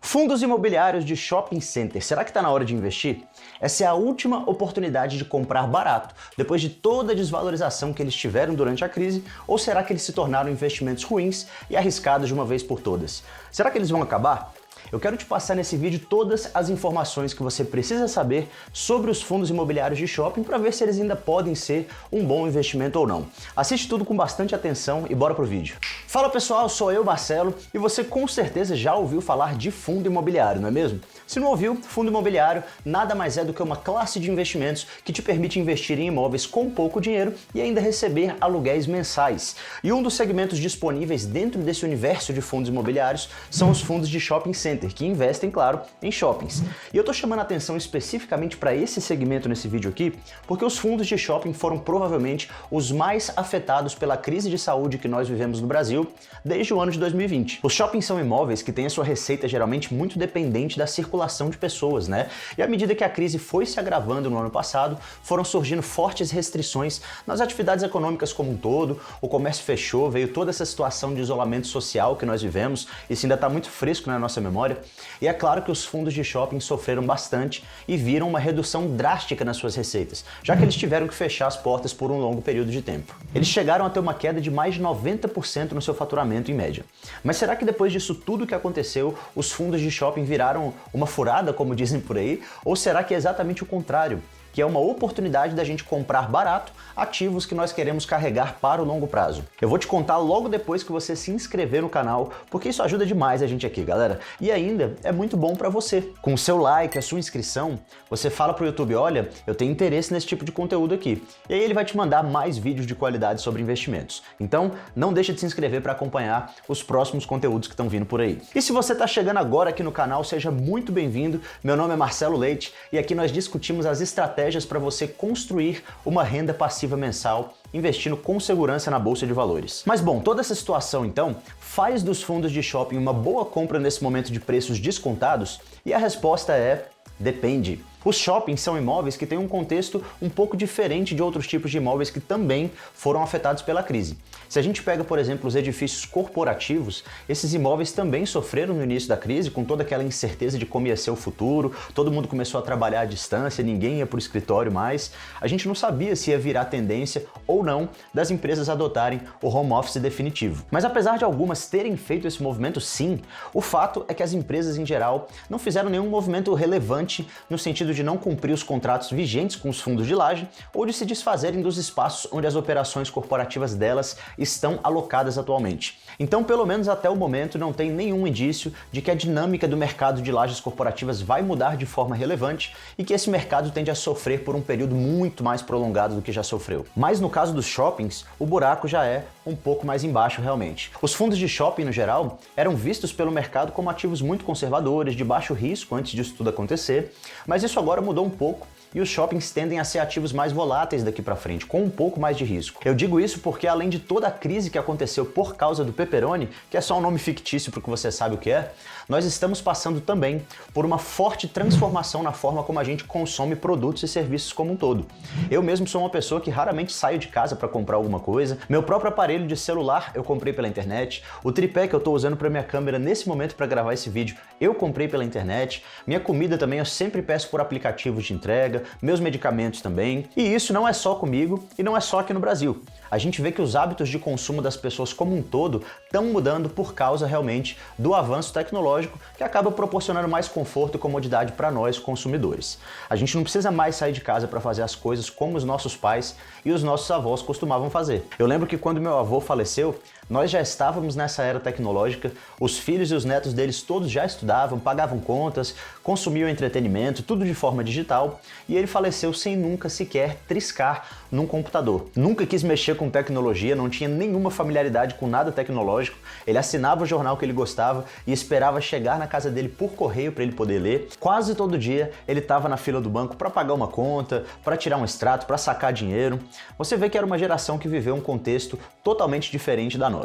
Fundos imobiliários de shopping center, será que está na hora de investir? Essa é a última oportunidade de comprar barato, depois de toda a desvalorização que eles tiveram durante a crise, ou será que eles se tornaram investimentos ruins e arriscados de uma vez por todas? Será que eles vão acabar? Eu quero te passar nesse vídeo todas as informações que você precisa saber sobre os fundos imobiliários de shopping para ver se eles ainda podem ser um bom investimento ou não. Assiste tudo com bastante atenção e bora pro vídeo. Fala pessoal, sou eu, Marcelo, e você com certeza já ouviu falar de fundo imobiliário, não é mesmo? Se não ouviu, fundo imobiliário nada mais é do que uma classe de investimentos que te permite investir em imóveis com pouco dinheiro e ainda receber aluguéis mensais. E um dos segmentos disponíveis dentro desse universo de fundos imobiliários são os fundos de shopping center, que investem, claro, em shoppings. E eu tô chamando a atenção especificamente para esse segmento nesse vídeo aqui, porque os fundos de shopping foram provavelmente os mais afetados pela crise de saúde que nós vivemos no Brasil desde o ano de 2020. Os shoppings são imóveis que têm a sua receita geralmente muito dependente da circulação de pessoas, né? E à medida que a crise foi se agravando no ano passado, foram surgindo fortes restrições nas atividades econômicas como um todo, o comércio fechou, veio toda essa situação de isolamento social que nós vivemos, isso ainda está muito fresco na nossa memória. E é claro que os fundos de shopping sofreram bastante e viram uma redução drástica nas suas receitas, já que eles tiveram que fechar as portas por um longo período de tempo. Eles chegaram a ter uma queda de mais de 90% no seu faturamento em média. Mas será que depois disso tudo que aconteceu, os fundos de shopping viraram uma furada, como dizem por aí? Ou será que é exatamente o contrário? Que é uma oportunidade da gente comprar barato ativos que nós queremos carregar para o longo prazo. Eu vou te contar logo depois que você se inscrever no canal, porque isso ajuda demais a gente aqui, galera. E ainda é muito bom para você. Com o seu like, a sua inscrição, você fala pro YouTube, olha, eu tenho interesse nesse tipo de conteúdo aqui. E aí ele vai te mandar mais vídeos de qualidade sobre investimentos. Então, não deixa de se inscrever para acompanhar os próximos conteúdos que estão vindo por aí. E se você está chegando agora aqui no canal, seja muito bem-vindo. Meu nome é Marcelo Leite e aqui nós discutimos as estratégias para você construir uma renda passiva mensal investindo com segurança na bolsa de valores. Mas bom, toda essa situação então faz dos fundos de shopping uma boa compra nesse momento de preços descontados? E a resposta é: depende. Os shoppings são imóveis que têm um contexto um pouco diferente de outros tipos de imóveis que também foram afetados pela crise. Se a gente pega, por exemplo, os edifícios corporativos, esses imóveis também sofreram no início da crise, com toda aquela incerteza de como ia ser o futuro, todo mundo começou a trabalhar à distância, ninguém ia para o escritório mais, a gente não sabia se ia virar tendência ou não das empresas adotarem o home office definitivo. Mas apesar de algumas terem feito esse movimento, sim, o fato é que as empresas em geral não fizeram nenhum movimento relevante no sentido de não cumprir os contratos vigentes com os fundos de laje ou de se desfazerem dos espaços onde as operações corporativas delas estão alocadas atualmente. Então, pelo menos até o momento, não tem nenhum indício de que a dinâmica do mercado de lajes corporativas vai mudar de forma relevante e que esse mercado tende a sofrer por um período muito mais prolongado do que já sofreu. Mas no caso dos shoppings, o buraco já é um pouco mais embaixo realmente. Os fundos de shopping, no geral, eram vistos pelo mercado como ativos muito conservadores, de baixo risco antes disso tudo acontecer, mas isso agora mudou um pouco e os shoppings tendem a ser ativos mais voláteis daqui para frente, com um pouco mais de risco. Eu digo isso porque além de toda a crise que aconteceu por causa do pepperoni, que é só um nome fictício porque você sabe o que é, nós estamos passando também por uma forte transformação na forma como a gente consome produtos e serviços como um todo. Eu mesmo sou uma pessoa que raramente saio de casa para comprar alguma coisa, meu próprio aparelho de celular eu comprei pela internet, o tripé que eu estou usando para minha câmera nesse momento para gravar esse vídeo eu comprei pela internet, minha comida também eu sempre peço por aplicativos de entrega, meus medicamentos também. E isso não é só comigo e não é só aqui no Brasil. A gente vê que os hábitos de consumo das pessoas como um todo estão mudando por causa realmente do avanço tecnológico que acaba proporcionando mais conforto e comodidade para nós consumidores. A gente não precisa mais sair de casa para fazer as coisas como os nossos pais e os nossos avós costumavam fazer. Eu lembro que quando meu avô faleceu, nós já estávamos nessa era tecnológica, os filhos e os netos deles todos já estudavam, pagavam contas, consumiam entretenimento, tudo de forma digital, e ele faleceu sem nunca sequer triscar num computador. Nunca quis mexer com tecnologia, não tinha nenhuma familiaridade com nada tecnológico, ele assinava o jornal que ele gostava e esperava chegar na casa dele por correio para ele poder ler. Quase todo dia ele estava na fila do banco para pagar uma conta, para tirar um extrato, para sacar dinheiro. Você vê que era uma geração que viveu um contexto totalmente diferente da nossa.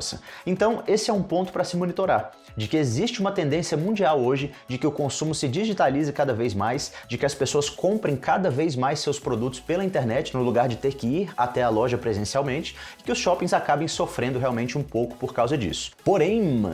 Então, esse é um ponto para se monitorar, de que existe uma tendência mundial hoje de que o consumo se digitalize cada vez mais, de que as pessoas comprem cada vez mais seus produtos pela internet, no lugar de ter que ir até a loja presencialmente, e que os shoppings acabem sofrendo realmente um pouco por causa disso. Porém,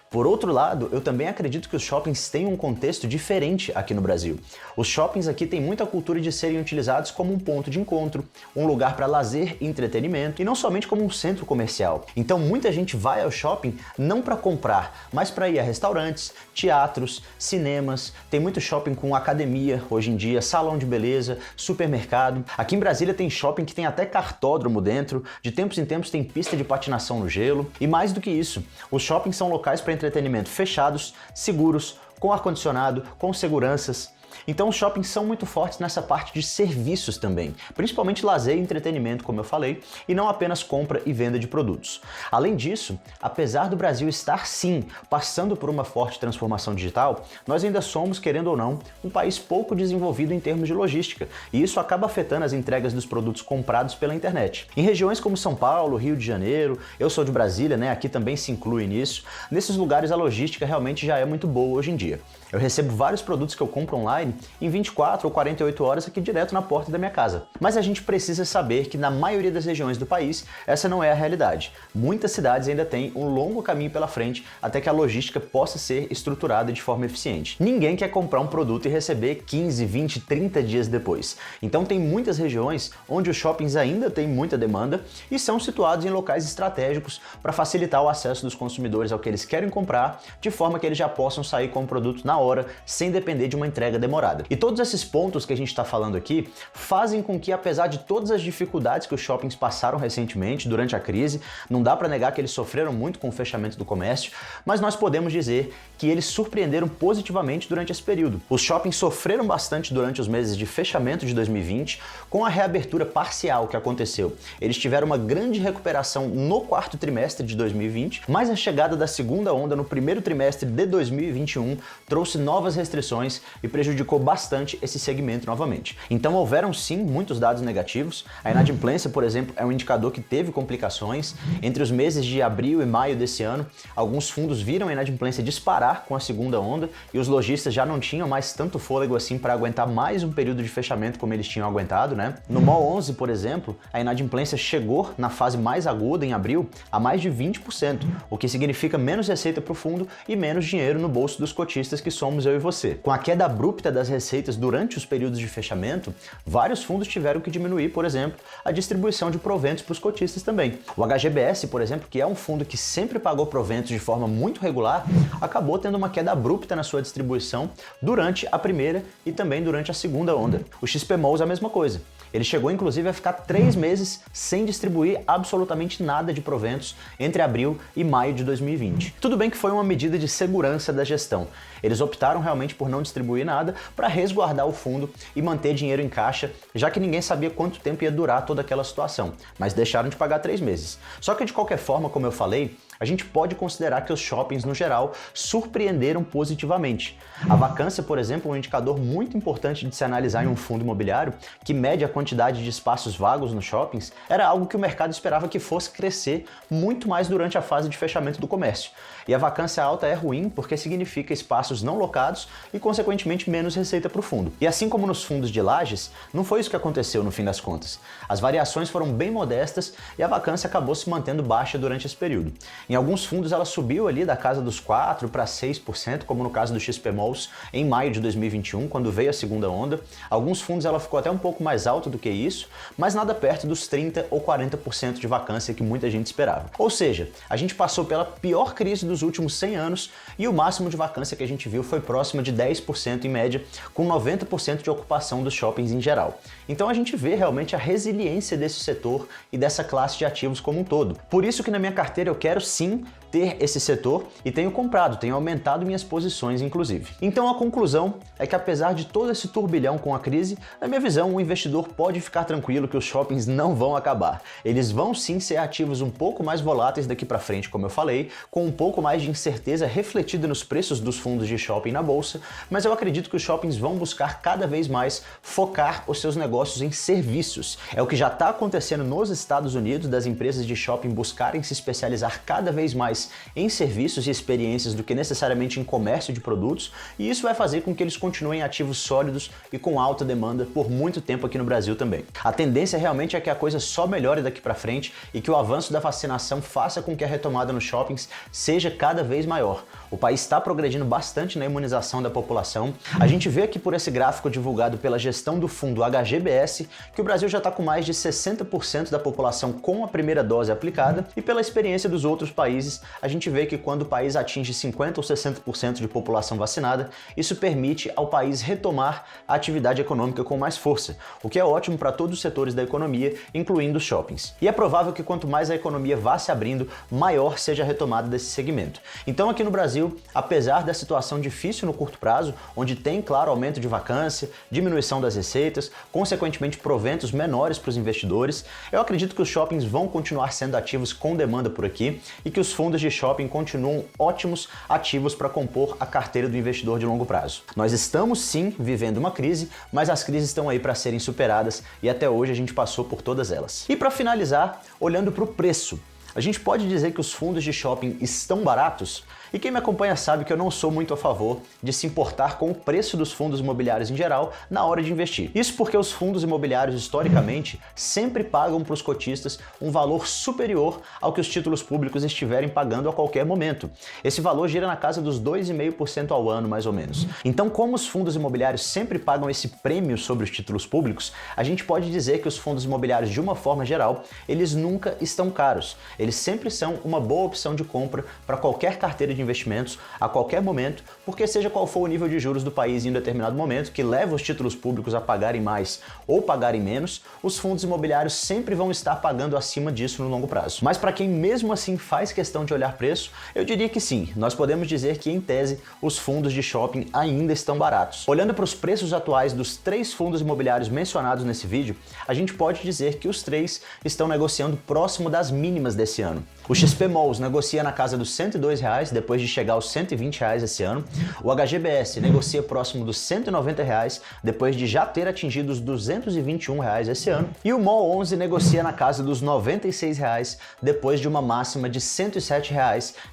Por outro lado, eu também acredito que os shoppings têm um contexto diferente aqui no Brasil. Os shoppings aqui têm muita cultura de serem utilizados como um ponto de encontro, um lugar para lazer e entretenimento, e não somente como um centro comercial. Então muita gente vai ao shopping não para comprar, mas para ir a restaurantes, teatros, cinemas. Tem muito shopping com academia hoje em dia, salão de beleza, supermercado. Aqui em Brasília tem shopping que tem até cartódromo dentro, de tempos em tempos tem pista de patinação no gelo. E mais do que isso, os shoppings são locais para entretenimento fechados, seguros, com ar-condicionado, com seguranças. Então os shoppings são muito fortes nessa parte de serviços também, principalmente lazer e entretenimento, como eu falei, e não apenas compra e venda de produtos. Além disso, apesar do Brasil estar sim passando por uma forte transformação digital, nós ainda somos, querendo ou não, um país pouco desenvolvido em termos de logística, e isso acaba afetando as entregas dos produtos comprados pela internet. Em regiões como São Paulo, Rio de Janeiro, eu sou de Brasília, né, aqui também se inclui nisso, nesses lugares a logística realmente já é muito boa hoje em dia. Eu recebo vários produtos que eu compro online em 24 ou 48 horas aqui direto na porta da minha casa. Mas a gente precisa saber que na maioria das regiões do país essa não é a realidade. Muitas cidades ainda têm um longo caminho pela frente até que a logística possa ser estruturada de forma eficiente. Ninguém quer comprar um produto e receber 15, 20, 30 dias depois. Então tem muitas regiões onde os shoppings ainda têm muita demanda e são situados em locais estratégicos para facilitar o acesso dos consumidores ao que eles querem comprar, de forma que eles já possam sair com o produto na hora, sem depender de uma entrega demorada. E todos esses pontos que a gente está falando aqui fazem com que, apesar de todas as dificuldades que os shoppings passaram recentemente durante a crise, não dá para negar que eles sofreram muito com o fechamento do comércio, mas nós podemos dizer que eles surpreenderam positivamente durante esse período. Os shoppings sofreram bastante durante os meses de fechamento de 2020, com a reabertura parcial que aconteceu. Eles tiveram uma grande recuperação no quarto trimestre de 2020, mas a chegada da segunda onda no primeiro trimestre de 2021 trouxe novas restrições e prejudicou bastante esse segmento novamente. Então houveram sim muitos dados negativos. A inadimplência, por exemplo, é um indicador que teve complicações. Entre os meses de abril e maio desse ano, alguns fundos viram a inadimplência disparar com a segunda onda e os lojistas já não tinham mais tanto fôlego assim para aguentar mais um período de fechamento como eles tinham aguentado, né? No Mall 11, por exemplo, a inadimplência chegou na fase mais aguda em abril a mais de 20%, o que significa menos receita para o fundo e menos dinheiro no bolso dos cotistas que somos eu e você. Com a queda abrupta das receitas durante os períodos de fechamento, vários fundos tiveram que diminuir, por exemplo, a distribuição de proventos para os cotistas também. O HGBS, por exemplo, que é um fundo que sempre pagou proventos de forma muito regular, acabou tendo uma queda abrupta na sua distribuição durante a primeira e também durante a segunda onda. O XPMOLs é a mesma coisa. Ele chegou inclusive a ficar 3 meses sem distribuir absolutamente nada de proventos entre abril e maio de 2020. Tudo bem que foi uma medida de segurança da gestão. Eles optaram realmente por não distribuir nada para resguardar o fundo e manter dinheiro em caixa, já que ninguém sabia quanto tempo ia durar toda aquela situação, mas deixaram de pagar 3 meses. Só que de qualquer forma, como eu falei, a gente pode considerar que os shoppings, no geral, surpreenderam positivamente. A vacância, por exemplo, é um indicador muito importante de se analisar em um fundo imobiliário, que mede a quantidade de espaços vagos nos shoppings, era algo que o mercado esperava que fosse crescer muito mais durante a fase de fechamento do comércio. E a vacância alta é ruim porque significa espaços não locados e, consequentemente, menos receita para o fundo. E assim como nos fundos de lajes, não foi isso que aconteceu no fim das contas. As variações foram bem modestas e a vacância acabou se mantendo baixa durante esse período. Em alguns fundos ela subiu ali da casa dos 4% para 6%, como no caso do XPMOLs, em maio de 2021, quando veio a segunda onda. Alguns fundos ela ficou até um pouco mais alta do que isso, mas nada perto dos 30% ou 40% de vacância que muita gente esperava. Ou seja, a gente passou pela pior crise dos últimos 100 anos e o máximo de vacância que a gente viu foi próximo de 10% em média, com 90% de ocupação dos shoppings em geral. Então a gente vê realmente a resiliência desse setor e dessa classe de ativos como um todo. Por isso que na minha carteira eu quero sim ter esse setor e tenho comprado, tenho aumentado minhas posições inclusive. Então a conclusão é que apesar de todo esse turbilhão com a crise, na minha visão o investidor pode ficar tranquilo que os shoppings não vão acabar. Eles vão sim ser ativos um pouco mais voláteis daqui para frente, como eu falei, com um pouco mais de incerteza refletida nos preços dos fundos de shopping na bolsa, mas eu acredito que os shoppings vão buscar cada vez mais focar os seus negócios em serviços. É o que já está acontecendo nos Estados Unidos, das empresas de shopping buscarem se especializar cada vez mais mais em serviços e experiências do que necessariamente em comércio de produtos, e isso vai fazer com que eles continuem ativos sólidos e com alta demanda por muito tempo aqui no Brasil também. A tendência realmente é que a coisa só melhore daqui para frente e que o avanço da vacinação faça com que a retomada nos shoppings seja cada vez maior. O país está progredindo bastante na imunização da população. A gente vê aqui por esse gráfico divulgado pela gestão do fundo HGBS que o Brasil já está com mais de 60% da população com a primeira dose aplicada, e pela experiência dos outros países, a gente vê que quando o país atinge 50% ou 60% de população vacinada, isso permite ao país retomar a atividade econômica com mais força, o que é ótimo para todos os setores da economia, incluindo os shoppings. E é provável que quanto mais a economia vá se abrindo, maior seja a retomada desse segmento. Então aqui no Brasil, apesar da situação difícil no curto prazo, onde tem, claro, aumento de vacância, diminuição das receitas, consequentemente proventos menores para os investidores, eu acredito que os shoppings vão continuar sendo ativos com demanda por aqui e que os fundos de shopping continuam ótimos ativos para compor a carteira do investidor de longo prazo. Nós estamos sim vivendo uma crise, mas as crises estão aí para serem superadas e até hoje a gente passou por todas elas. E para finalizar, olhando para o preço, a gente pode dizer que os fundos de shopping estão baratos? E quem me acompanha sabe que eu não sou muito a favor de se importar com o preço dos fundos imobiliários em geral na hora de investir. Isso porque os fundos imobiliários, historicamente, sempre pagam para os cotistas um valor superior ao que os títulos públicos estiverem pagando a qualquer momento. Esse valor gira na casa dos 2,5% ao ano, mais ou menos. Então, como os fundos imobiliários sempre pagam esse prêmio sobre os títulos públicos, a gente pode dizer que os fundos imobiliários, de uma forma geral, eles nunca estão caros. Eles sempre são uma boa opção de compra para qualquer carteira de investimentos a qualquer momento, porque seja qual for o nível de juros do país em um determinado momento, que leva os títulos públicos a pagarem mais ou pagarem menos, os fundos imobiliários sempre vão estar pagando acima disso no longo prazo. Mas para quem mesmo assim faz questão de olhar preço, eu diria que sim, nós podemos dizer que em tese os fundos de shopping ainda estão baratos. Olhando para os preços atuais dos 3 fundos imobiliários mencionados nesse vídeo, a gente pode dizer que os 3 estão negociando próximo das mínimas desse ano. O XP Malls negocia na casa dos R$ 102, depois de chegar aos R$ 120 esse ano. O HGBS negocia próximo dos R$ 190, depois de já ter atingido os R$ 221 esse ano. E o Mall 11 negocia na casa dos R$ 96, depois de uma máxima de R$ 107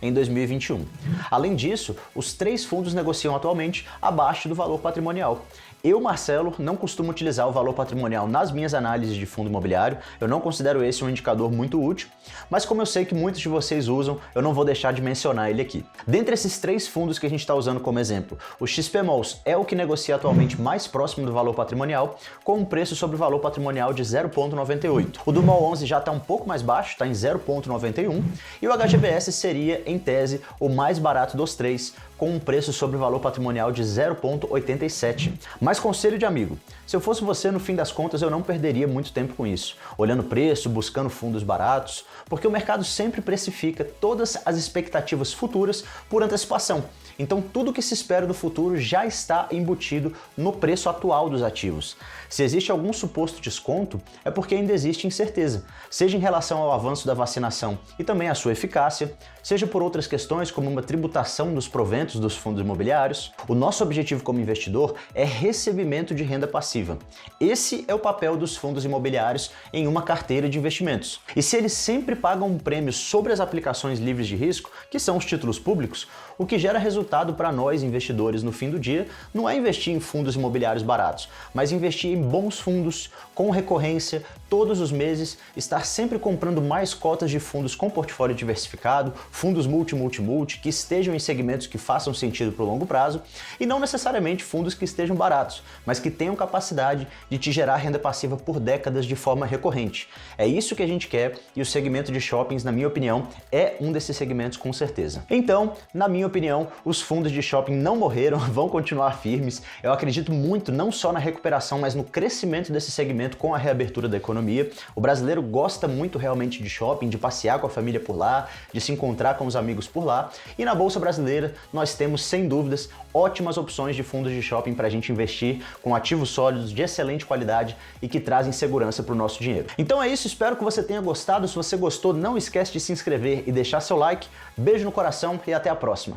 em 2021. Além disso, os 3 fundos negociam atualmente abaixo do valor patrimonial. Eu, Marcelo, não costumo utilizar o valor patrimonial nas minhas análises de fundo imobiliário, eu não considero esse um indicador muito útil, mas como eu sei que muitos de vocês usam, eu não vou deixar de mencionar ele aqui. Dentre esses 3 fundos que a gente está usando como exemplo, o XP Malls é o que negocia atualmente mais próximo do valor patrimonial, com um preço sobre o valor patrimonial de 0,98. O do Mall 11 já está um pouco mais baixo, está em 0,91, e o HGBS seria, em tese, o mais barato dos 3, com um preço sobre o valor patrimonial de 0,87. Mas conselho de amigo, se eu fosse você, no fim das contas, eu não perderia muito tempo com isso, olhando preço, buscando fundos baratos, porque o mercado sempre precifica todas as expectativas futuras por antecipação. Então tudo que se espera do futuro já está embutido no preço atual dos ativos. Se existe algum suposto desconto, é porque ainda existe incerteza, seja em relação ao avanço da vacinação e também à sua eficácia, seja por outras questões como uma tributação dos proventos dos fundos imobiliários. O nosso objetivo como investidor é recebimento de renda passiva. Esse é o papel dos fundos imobiliários em uma carteira de investimentos. E se eles sempre pagam um prêmio sobre as aplicações livres de risco, que são os títulos públicos, o que gera resultado para nós investidores no fim do dia não é investir em fundos imobiliários baratos, mas investir em bons fundos, com recorrência, todos os meses, estar sempre comprando mais cotas de fundos com portfólio diversificado, fundos multi, que estejam em segmentos que façam sentido para o longo prazo, e não necessariamente fundos que estejam baratos, mas que tenham capacidade de te gerar renda passiva por décadas de forma recorrente. É isso que a gente quer, e o segmento de shoppings, na minha opinião, é um desses segmentos com certeza. Então, na minha opinião, os fundos de shopping não morreram, vão continuar firmes. Eu acredito muito não só na recuperação, mas no crescimento desse segmento com a reabertura da economia. O brasileiro gosta muito realmente de shopping, de passear com a família por lá, de se encontrar com os amigos por lá. E na Bolsa Brasileira nós temos, sem dúvidas, ótimas opções de fundos de shopping para a gente investir com ativos sólidos, de excelente qualidade e que trazem segurança para o nosso dinheiro. Então é isso, espero que você tenha gostado. Se você gostou, não esquece de se inscrever e deixar seu like. Beijo no coração e até a próxima.